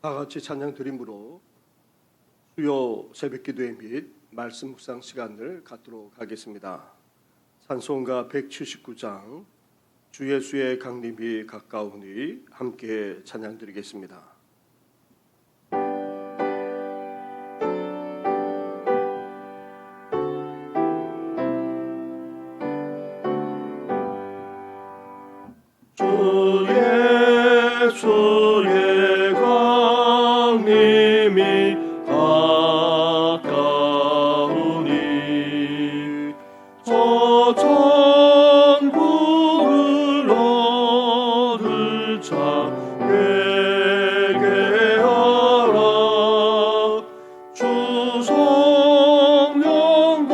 다 같이 찬양 드림으로 수요 새벽기도회 및 말씀 묵상 시간을 갖도록 하겠습니다. 찬송가 179장 주 예수의 강림이 가까우니 함께 찬양 드리겠습니다. 주 예수의 강림이 가까우니 저 천국을 얻을 자 회개하라. 주 성령과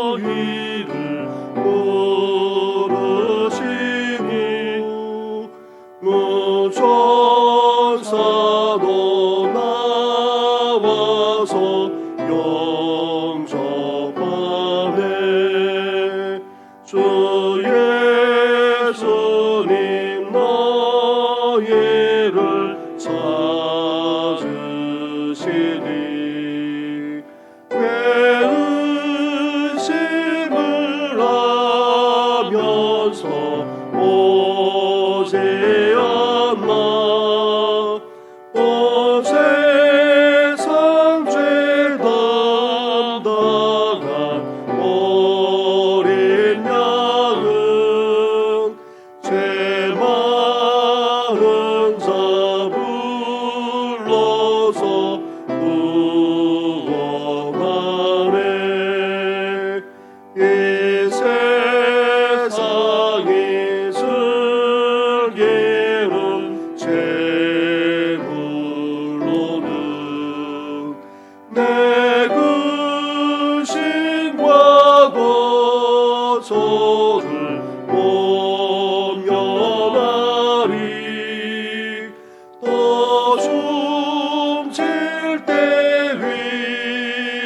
너희를 부르시니 천사도 나와서 영접하네. 주 예수님 너희를 찾으시니 내 의심을 하면서 오지 않나. 온 세상 죄 담당한 어린 양은 죄 많은 자 불러서 구원하네. 이 세상이 슬기는 재물로는 내 근심과 거절을 못 면하리. 또 숨질 때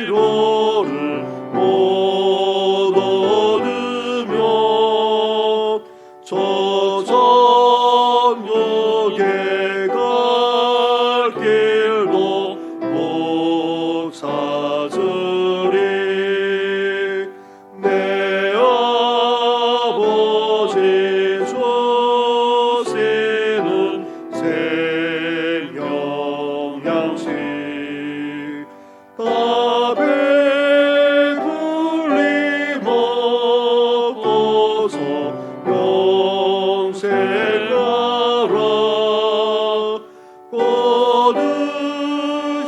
위로를 못 얻으며 저 천국에 갈 길도 못 찾으리. 내 아버지 주시는 생명양식 다 배불리 먹어서 영생하라. 모든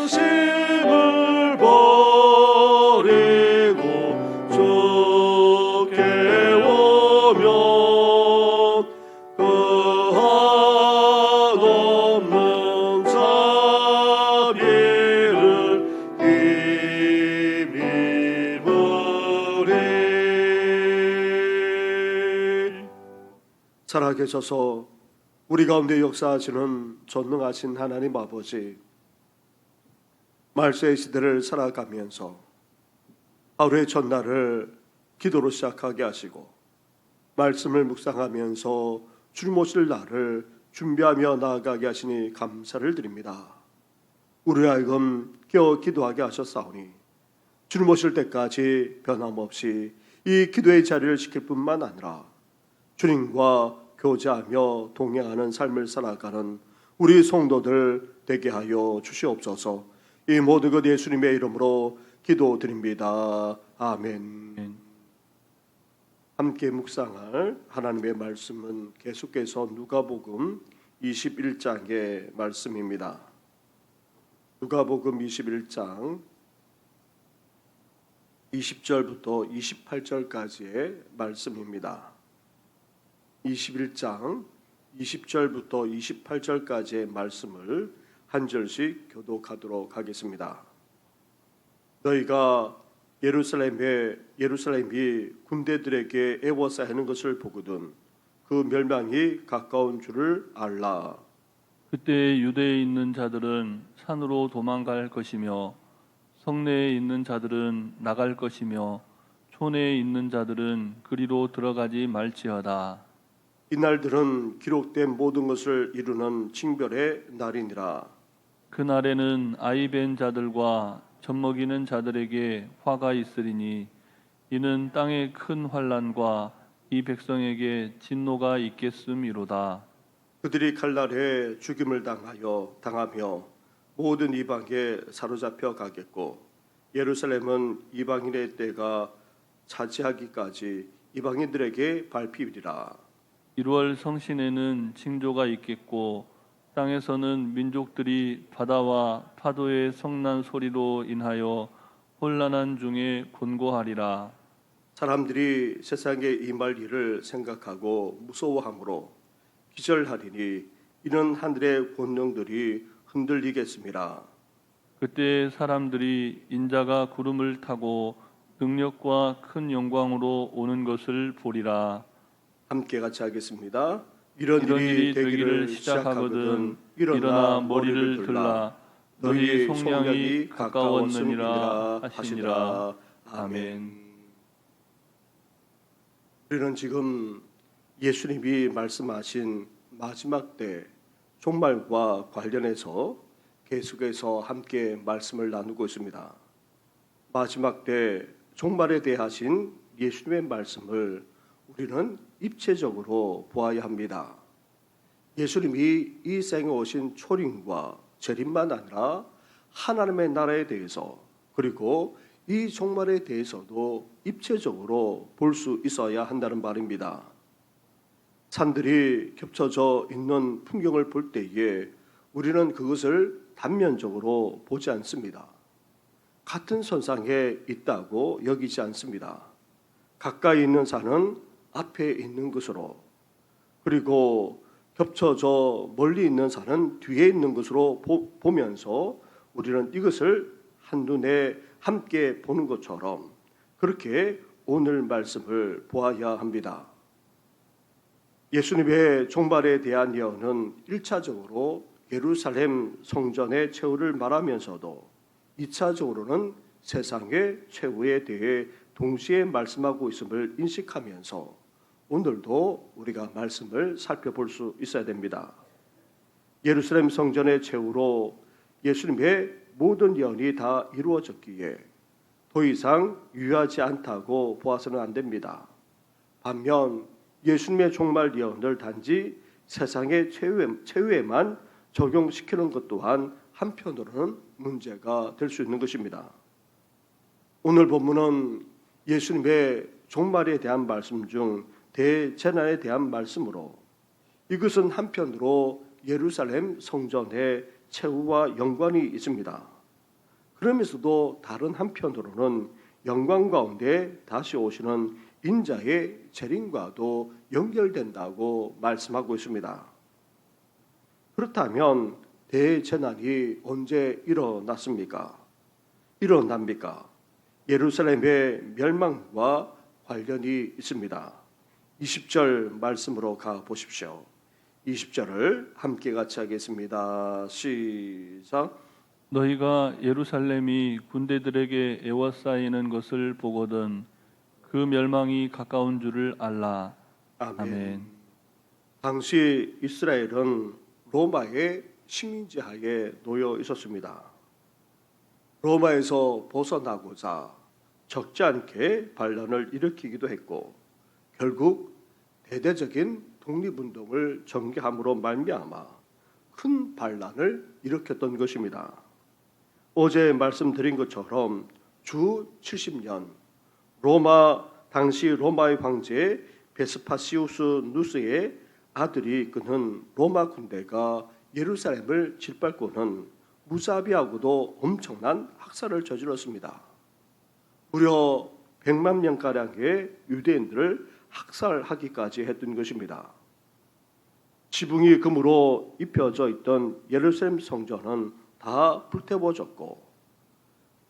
심을 버리고 주께 오면 그 한없는 자비를 힘입으리. 살아계셔서 우리 가운데 역사하시는 전능하신 하나님 아버지, 말세의 시대를 살아가면서 하루의 전날을 기도로 시작하게 하시고 말씀을 묵상하면서 주님 오실 날을 준비하며 나아가게 하시니 감사를 드립니다. 우리 하여금 깨어 기도하게 하셨사오니 주님 오실 때까지 변함없이 이 기도의 자리를 지킬 뿐만 아니라 주님과 교제하며 동행하는 삶을 살아가는 우리 성도들 되게 하여 주시옵소서. 이 모든 것 예수님의 이름으로 기도드립니다. 아멘. 함께 묵상할 하나님의 말씀은 계속해서 누가복음 21장의 말씀입니다. 누가복음 21장 20절부터 28절까지의 말씀입니다. 21장 20절부터 28절까지의 말씀을 한 절씩 교독하도록 하겠습니다. 너희가 예루살렘이 군대들에게 애워싸이는 것을 보거든 그 멸망이 가까운 줄을 알라. 그때 유대에 있는 자들은 산으로 도망갈 것이며 성내에 있는 자들은 나갈 것이며 촌에 있는 자들은 그리로 들어가지 말지어다. 이날들은 기록된 모든 것을 이루는 징별의 날이니라. 그날에는 아이 벤 자들과 젖먹이는 자들에게 화가 있으리니 이는 땅의 큰 환난과 이 백성에게 진노가 있겠음이로다. 그들이 칼날에 죽임을 당하며 모든 이방에 사로잡혀 가겠고 예루살렘은 이방인의 때가 차지하기까지 이방인들에게 밟히리라. 1월 성신에는 징조가 있겠고 땅에서는 민족들이 바다와 파도의 성난 소리로 인하여 혼란한 중에 곤고하리라. 사람들이 세상에 임할 일을 생각하고 무서워함으로 기절하리니 이는 하늘의 권능들이 흔들리겠습니다. 그때 사람들이 인자가 구름을 타고 능력과 큰 영광으로 오는 것을 보리라. 함께 같이 하겠습니다. 이런 이런 일이 일이 되기를 시작하거든 일어나 머리를 들라. 너희 속량이 가까웠느니라 하시니라. 아멘. 우리는 지금 예수님이 말씀하신 마지막 때 종말과 관련해서 계속해서 함께 말씀을 나누고 있습니다. 마지막 때 종말에 대하신 예수님의 말씀을 우리는 입체적으로 보아야 합니다. 예수님이 이 생에 오신 초림과 재림만 아니라 하나님의 나라에 대해서 그리고 이 종말에 대해서도 입체적으로 볼 수 있어야 한다는 말입니다. 산들이 겹쳐져 있는 풍경을 볼 때에 우리는 그것을 단면적으로 보지 않습니다. 같은 선상에 있다고 여기지 않습니다. 가까이 있는 산은 앞에 있는 것으로 그리고 겹쳐져 멀리 있는 산은 뒤에 있는 것으로 보면서 우리는 이것을 한눈에 함께 보는 것처럼 그렇게 오늘 말씀을 보아야 합니다. 예수님의 종말에 대한 예언은 1차적으로 예루살렘 성전의 최후를 말하면서도 2차적으로는 세상의 최후에 대해 동시에 말씀하고 있음을 인식하면서 오늘도 우리가 말씀을 살펴볼 수 있어야 됩니다. 예루살렘 성전의 최후로 예수님의 모든 예언이 다 이루어졌기에 더 이상 유효하지 않다고 보아서는 안 됩니다. 반면 예수님의 종말 예언을 단지 세상의 최후에만 적용시키는 것 또한 한편으로는 문제가 될 수 있는 것입니다. 오늘 본문은 예수님의 종말에 대한 말씀 중 대재난에 대한 말씀으로 이것은 한편으로 예루살렘 성전의 최후와 연관이 있습니다. 그러면서도 다른 한편으로는 영광 가운데 다시 오시는 인자의 재림과도 연결된다고 말씀하고 있습니다. 그렇다면 대재난이 언제 일어납니까? 예루살렘의 멸망과 관련이 있습니다. 20절 말씀으로 가 보십시오. 20절을 함께 같이 하겠습니다. 시작. 너희가 예루살렘이 군대들에게 에워싸이는 것을 보거든 그 멸망이 가까운 줄을 알라. 아멘. 당시 이스라엘은 로마의 식민지 하에 놓여 있었습니다. 로마에서 벗어나고자 적지 않게 반란을 일으키기도 했고 결국 대대적인 독립운동을 전개함으로 말미암아 큰 반란을 일으켰던 것입니다. 어제 말씀드린 것처럼 주 70년 당시 로마의 황제 베스파시우스 누스의 아들이 이끄는 로마 군대가 예루살렘을 짓밟고는 무자비하고도 엄청난 학살을 저질렀습니다. 무려 100만 명가량의 유대인들을 학살하기까지 했던 것입니다. 지붕이 금으로 입혀져 있던 예루살렘 성전은 다 불태워졌고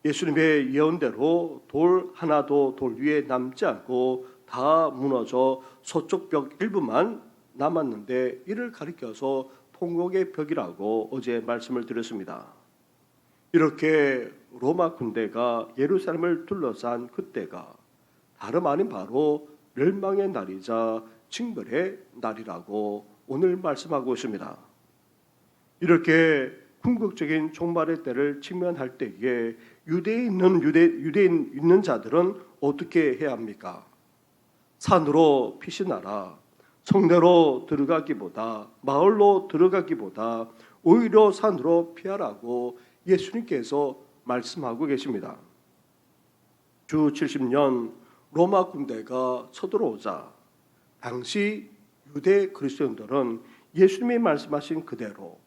예수님의 예언대로 돌 하나도 돌 위에 남지 않고 다 무너져 서쪽 벽 일부만 남았는데 이를 가리켜서 통곡의 벽이라고 어제 말씀을 드렸습니다. 이렇게 로마 군대가 예루살렘을 둘러싼 그때가 다름 아닌 바로 멸망의 날이자 징벌의 날이라고 오늘 말씀하고 있습니다. 이렇게 궁극적인 종말의 때를 직면할 때에 유대인 있는 자들은 어떻게 해야 합니까? 산으로 피신하라. 성내로 들어가기보다, 마을로 들어가기보다 오히려 산으로 피하라고 예수님께서 말씀하고 계십니다. 주 70년 로마 군대가 쳐들어오자 당시 유대 그리스도인들은 예수님이 말씀하신 그대로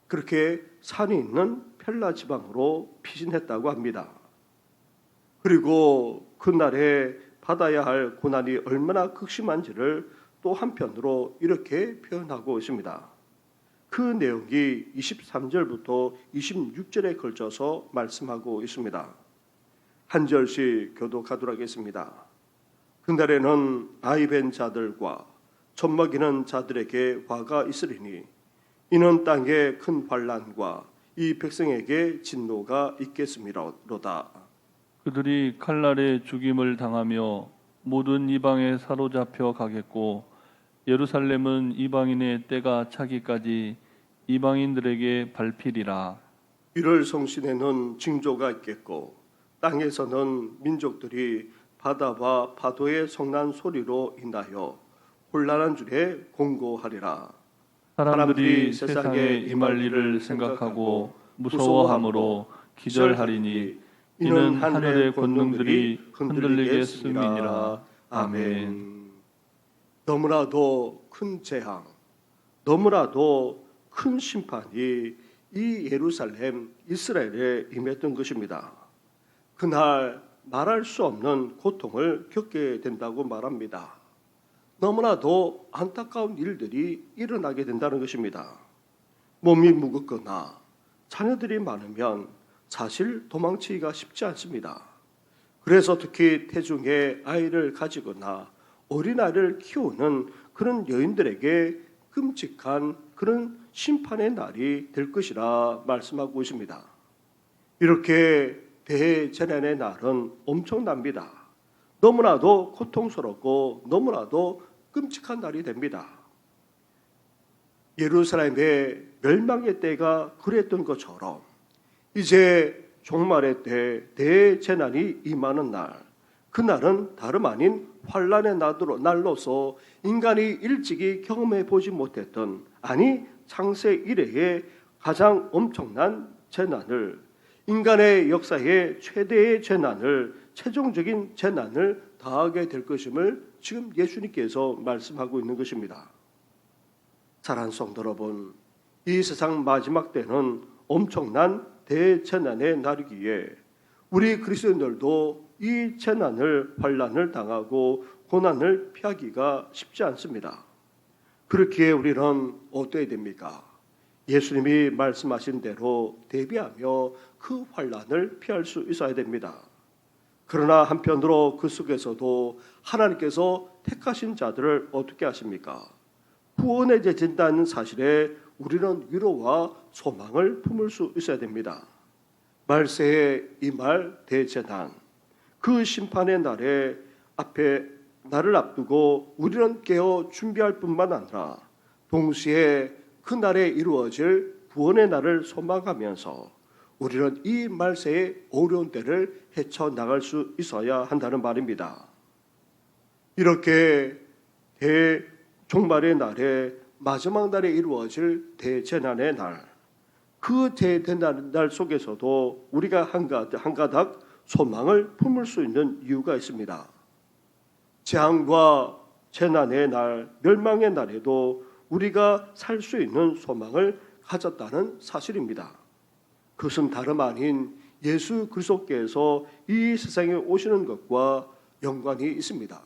그렇게 산이 있는 펠라 지방으로 피신했다고 합니다. 그리고 그날에 받아야 할 고난이 얼마나 극심한지를 또 한편으로 이렇게 표현하고 있습니다. 그 내용이 23절부터 26절에 걸쳐서 말씀하고 있습니다. 한 절씩 교독하도록 하겠습니다. 그날에는 아이벤 자들과 젖먹이는 자들에게 화가 있으리니 이는 땅에 큰 환난과 이 백성에게 진노가 있겠음이로다. 그들이 칼날에 죽임을 당하며 모든 이방에 사로잡혀 가겠고 예루살렘은 이방인의 때가 차기까지 이방인들에게 밟히리라. 이럴 성신에는 징조가 있겠고 땅에서는 민족들이 바다와 파도의 성난 소리로 인하여 혼란한 줄에 공고하리라. 사람들이 세상에 임할 일을 생각하고 무서워함으로 기절하리니 이는 하늘의 권능들이 흔들리겠음이니라. 아멘. 너무나도 큰 재앙, 너무나도 큰 심판이 이 예루살렘 이스라엘에 임했던 것입니다. 그날 말할 수 없는 고통을 겪게 된다고 말합니다. 너무나도 안타까운 일들이 일어나게 된다는 것입니다. 몸이 무겁거나 자녀들이 많으면 사실 도망치기가 쉽지 않습니다. 그래서 특히 태중에 아이를 가지거나 어린아이를 키우는 그런 여인들에게 끔찍한 그런 심판의 날이 될 것이라 말씀하고 있습니다. 이렇게 대재난의 날은 엄청납니다. 너무나도 고통스럽고 너무나도 끔찍한 날이 됩니다. 예루살렘의 멸망의 때가 그랬던 것처럼 이제 종말의 때 대재난이 임하는 날, 그날은 다름 아닌 환란의 날로서 인간이 일찍이 경험해 보지 못했던, 아니 창세 이래의 가장 엄청난 재난을, 인간의 역사의 최대의 재난을, 최종적인 재난을 당하게 될 것임을 지금 예수님께서 말씀하고 있는 것입니다. 사랑하는 성도 여러분, 이 세상 마지막 때는 엄청난 대재난의 날이기에 우리 그리스도인들도 이 재난을, 환난을 당하고 고난을 피하기가 쉽지 않습니다. 그렇기에 우리는 어떠해야 됩니까? 예수님이 말씀하신 대로 대비하며 그 환난을 피할 수 있어야 됩니다. 그러나 한편으로 그 속에서도 하나님께서 택하신 자들을 어떻게 하십니까? 구원해진다는 사실에 우리는 위로와 소망을 품을 수 있어야 됩니다. 말세에 임할 대재난, 그 심판의 날에 앞에 날을 앞두고 우리는 깨어 준비할 뿐만 아니라 동시에 그 날에 이루어질 구원의 날을 소망하면서 우리는 이 말세의 어려운 때를 헤쳐나갈 수 있어야 한다는 말입니다. 이렇게 대종말의 날에 마지막 날에 이루어질 대재난의 날, 그 대재난 날 속에서도 우리가 한가닥 소망을 품을 수 있는 이유가 있습니다. 재앙과 재난의 날, 멸망의 날에도 우리가 살 수 있는 소망을 가졌다는 사실입니다. 그것은 다름 아닌 예수 그리스도께서 이 세상에 오시는 것과 연관이 있습니다.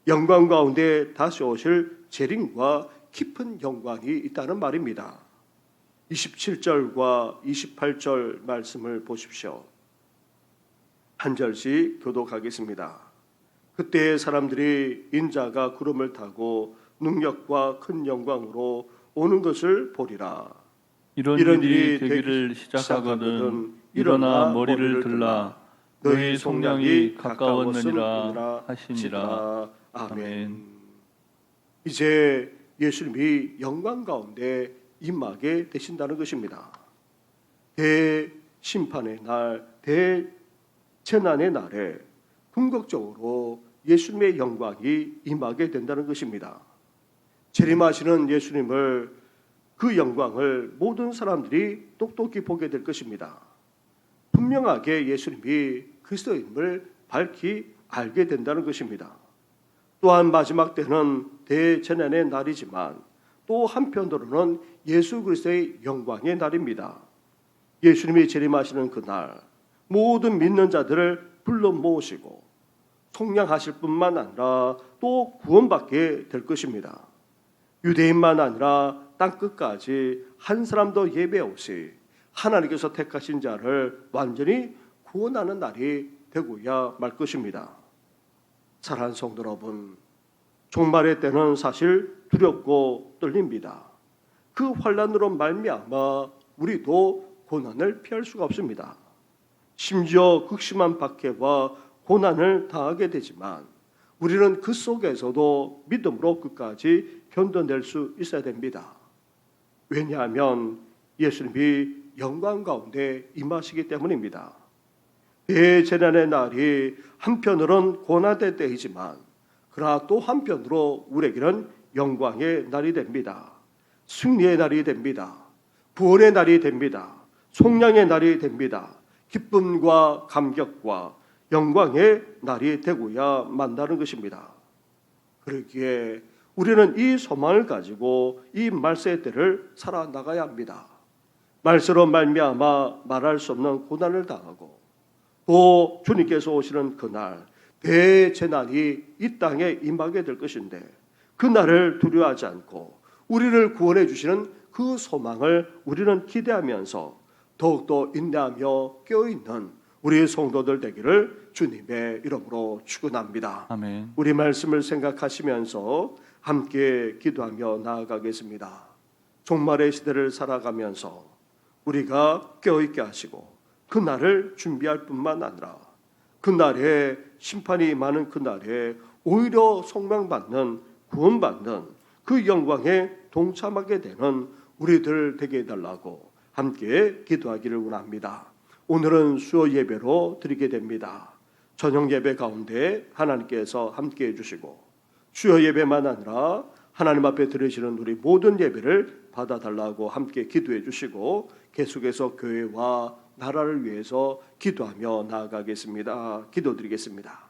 영광 가운데 다시 오실 재림과 깊은 연관이 있다는 말입니다. 27절과 28절 말씀을 보십시오. 한 절씩 교독하겠습니다. 그때 사람들이 인자가 구름을 타고 능력과 큰 영광으로 오는 것을 보리라. 이런 일이 되기를 시작하거든 일어나 머리를 들라 너희 속량이 가까웠느니라 하시니라. 아멘. 이제 예수님이 영광 가운데 임하게 되신다는 것입니다. 대심판의 날, 대재난의 날에 궁극적으로 예수님의 영광이 임하게 된다는 것입니다. 재림하시는 예수님을, 그 영광을 모든 사람들이 똑똑히 보게 될 것입니다. 분명하게 예수님이 그리스도임을 밝히 알게 된다는 것입니다. 또한 마지막 때는 대재난의 날이지만 또 한편으로는 예수 그리스도의 영광의 날입니다. 예수님이 재림하시는 그날 모든 믿는 자들을 불러 모으시고 속량하실 뿐만 아니라 또 구원받게 될 것입니다. 유대인만 아니라 땅끝까지 한 사람도 예배 없이 하나님께서 택하신 자를 완전히 구원하는 날이 되고야 말 것입니다. 사랑하는 성도 여러분, 종말의 때는 사실 두렵고 떨립니다. 그 환난으로 말미암아 우리도 고난을 피할 수가 없습니다. 심지어 극심한 박해와 고난을 당하게 되지만 우리는 그 속에서도 믿음으로 끝까지 견뎌낼 수 있어야 됩니다. 왜냐하면 예수님이 영광 가운데 임하시기 때문입니다. 대재난의 날이 한편으로는 고난의 때이지만 그러나 또 한편으로 우리에게는 영광의 날이 됩니다. 승리의 날이 됩니다. 구원의 날이 됩니다. 속량의 날이 됩니다. 기쁨과 감격과 영광의 날이 되고야 만나는 것입니다. 그러기에 우리는 이 소망을 가지고 이 말세의 때를 살아나가야 합니다. 말세로 말미암아 말할 수 없는 고난을 당하고 또 주님께서 오시는 그날 대재난이 이 땅에 임하게 될 것인데 그날을 두려워하지 않고 우리를 구원해 주시는 그 소망을 우리는 기대하면서 더욱더 인내하며 깨어있는 우리 성도들 되기를 주님의 이름으로 축원합니다. 아멘. 우리 말씀을 생각하시면서 함께 기도하며 나아가겠습니다. 종말의 시대를 살아가면서 우리가 깨어있게 하시고 그날을 준비할 뿐만 아니라 그날에 심판이 많은 그날에 오히려 속량받는 구원받는 그 영광에 동참하게 되는 우리들 되게 해달라고 함께 기도하기를 원합니다. 오늘은 수요 예배로 드리게 됩니다. 저녁 예배 가운데 하나님께서 함께 해주시고 수요 예배만 아니라 하나님 앞에 드리시는 우리 모든 예배를 받아달라고 함께 기도해 주시고 계속해서 교회와 나라를 위해서 기도하며 나아가겠습니다. 기도드리겠습니다.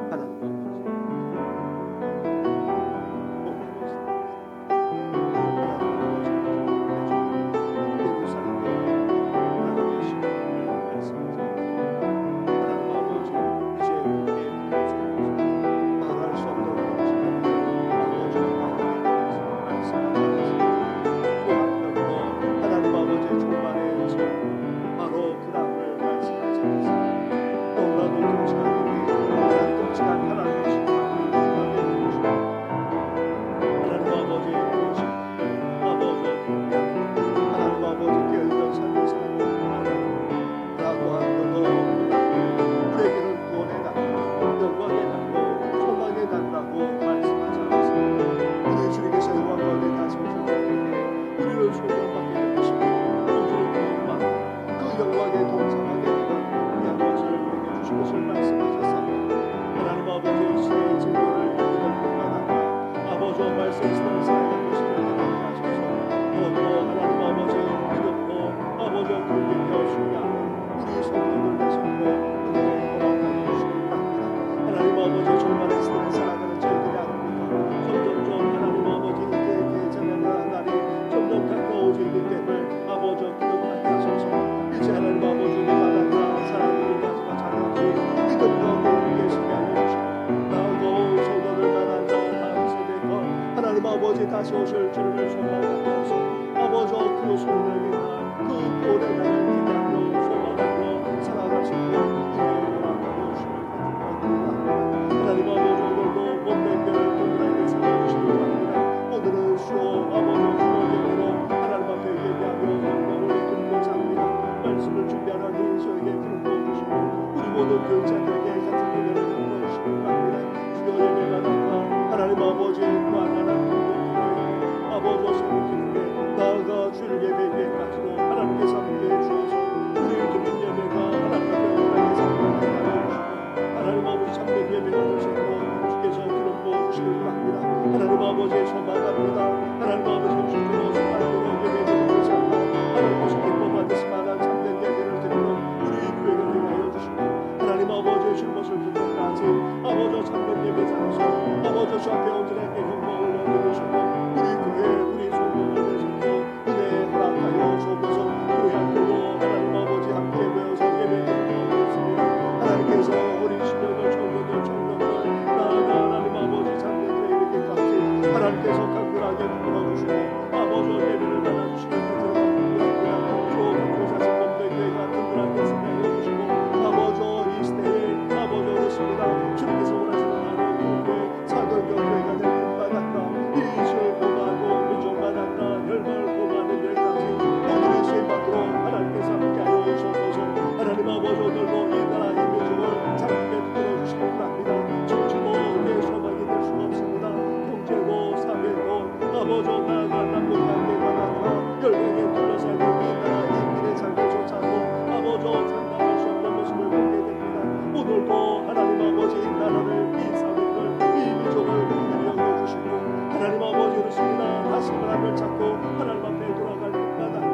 하나님 다시 오실 주를 소망하면서 아버지 그 소망의 날, 그 오랜 날을 기대하며 소망하며 살아갈 수 있는 은혜를 허락하여 주시옵소서. 하나님 아버지 오늘도 몸된 교회를 동일하게 살아주시기 바랍니다. 오늘은 수요 아버지 주님께로 하나님 앞에 예배하며 영광을 드리고자 합니다. 말씀을 준비하는 인소에게 기름 부어주시고 우리 모든 교육자들에게 같은 은혜를 베풀어 주시기 바랍니다. 주여 예배가 나타 하나님 아버지 만나는 아버지의 소망합니다. 하나님 아버지 주님으로 생각으로 예배드리는 삶과 하나님께서 기뻐 받으실 만한 참된 예배를 드리는 우리 교회가 되게 하여 주시고 하나님 아버지의 주님 것을 듣는까지 아버지 참된 예배자로서 아버지 주 앞에 온전하게 영광을 올려드리시고 우리 교회 우리 성도들 되시고 은혜 허락하여 주옵소서. 교회 앞으로 하나님 아버지 함께 모여서 예배드리는 것입니다. 하나님께서 우리 신령들 청년들 나아가 하나님 아버지 참된 예배까지 하나님께서 강건하게 불러주시고 아버지 예배를 받아주시는 것을 받습니다. 주 교사신 몸들 교회가 든든하게 승리하여 주시고 아버지 이 시대에 아버지 어르십니다. 주님께서 원하시는 하나님 교회 사도교회가 될 뿐만 아니라 이시를 보고하고 민족만 아니라 열방을 보고하는 열까지 오늘의 시임 밖으로 하나님께서 함께하여 주셔서 하나님 아버지 오늘도 이 나라 이 민족을 참게 풀어주시기 바랍니다. 정치도 내 소망이 될 수가 없습니다. 경제도 사회도 아버지 나아가 남북관계가 아니라 열방에 둘러싸인 이 나라 이 미래 장래조차도 아버지 장담할 수 없는 모습을 보게 됩니다. 오늘도 하나님 아버지 이 나라를 이 사회를 이 민족을 긍휼히 여겨주시고 하나님 아버지 그렇습니다. 다시 하나님을 찾고 하나님 앞에 돌아갈 때마다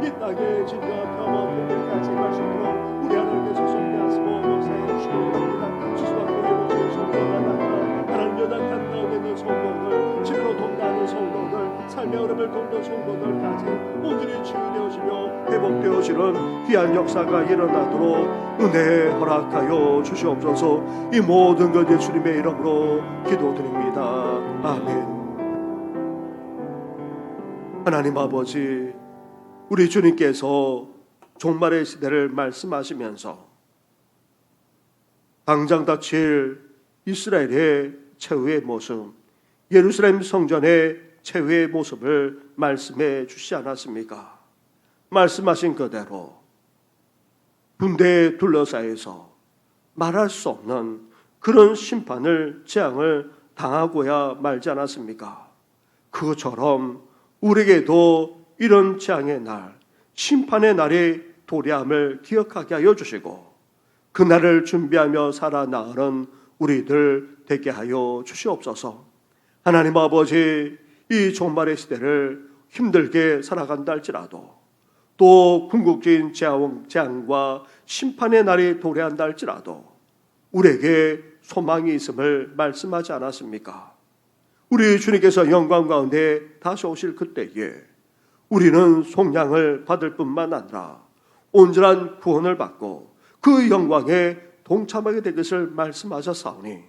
이 땅의 진정한 평화 복음까지 갈 수 있도록 우리 하나님께서 섭리하시고 역사해 주시기 바랍니다. 주수받고 회복해 성도가 나타나 하나님 연약한 가운데 있는 성도들 집으로 통과하는 성도들 삶의 흐름을 돕는 성도들까지 온전히 치유되어지며 회복되어지는 귀한 역사가 일어나도록 은혜 허락하여 주시옵소서. 이 모든 것 예수님의 이름으로 기도드립니다. 아멘. 하나님 아버지, 우리 주님께서 종말의 시대를 말씀하시면서 당장 닥칠 이스라엘의 최후의 모습, 예루살렘 성전의 최후의 모습을 말씀해 주시지 않았습니까? 말씀하신 그대로 군대에 둘러싸여서 말할 수 없는 그런 심판을 재앙을 당하고야 말지 않았습니까? 그것처럼 우리에게도 이런 재앙의 날, 심판의 날이 도래함을 기억하게 하여 주시고 그날을 준비하며 살아나가는 우리들 되게 하여 주시옵소서. 하나님 아버지, 이 종말의 시대를 힘들게 살아간다 할지라도 또 궁극적인 재앙과 심판의 날이 도래한다 할지라도 우리에게 소망이 있음을 말씀하지 않았습니까? 우리 주님께서 영광 가운데 다시 오실 그때에 우리는 속량을 받을 뿐만 아니라 온전한 구원을 받고 그 영광에 동참하게 될 것을 말씀하셨사오니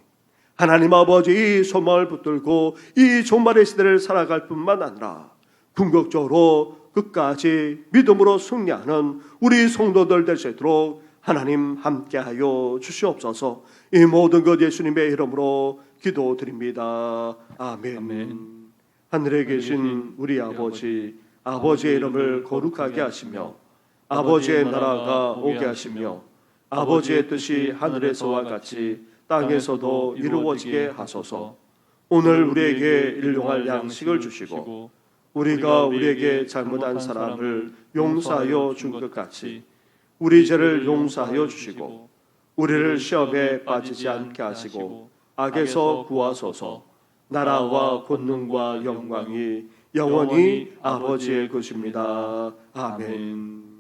하나님 아버지 이 소망을 붙들고 이 종말의 시대를 살아갈 뿐만 아니라 궁극적으로 끝까지 믿음으로 승리하는 우리 성도들 될 수 있도록 하나님 함께하여 주시옵소서. 이 모든 것 예수님의 이름으로 기도드립니다. 아멘. 아멘. 하늘에 계신 우리 아버지, 아버지의 이름을 거룩하게 하시며 아버지의 나라가 오게 하시며 아버지의 뜻이 하늘에서와 같이 땅에서도 이루어지게 하소서. 오늘 우리에게 일용할 양식을 주시고 우리가 우리에게 잘못한 사람을 용서하여 준 것 같이 우리 죄를 용서하여 주시고 우리를 시험에 빠지지 않게 하시고 악에서 구하소서. 나라와 권능과 영광이 영원히 아버지의 것입니다. 아멘.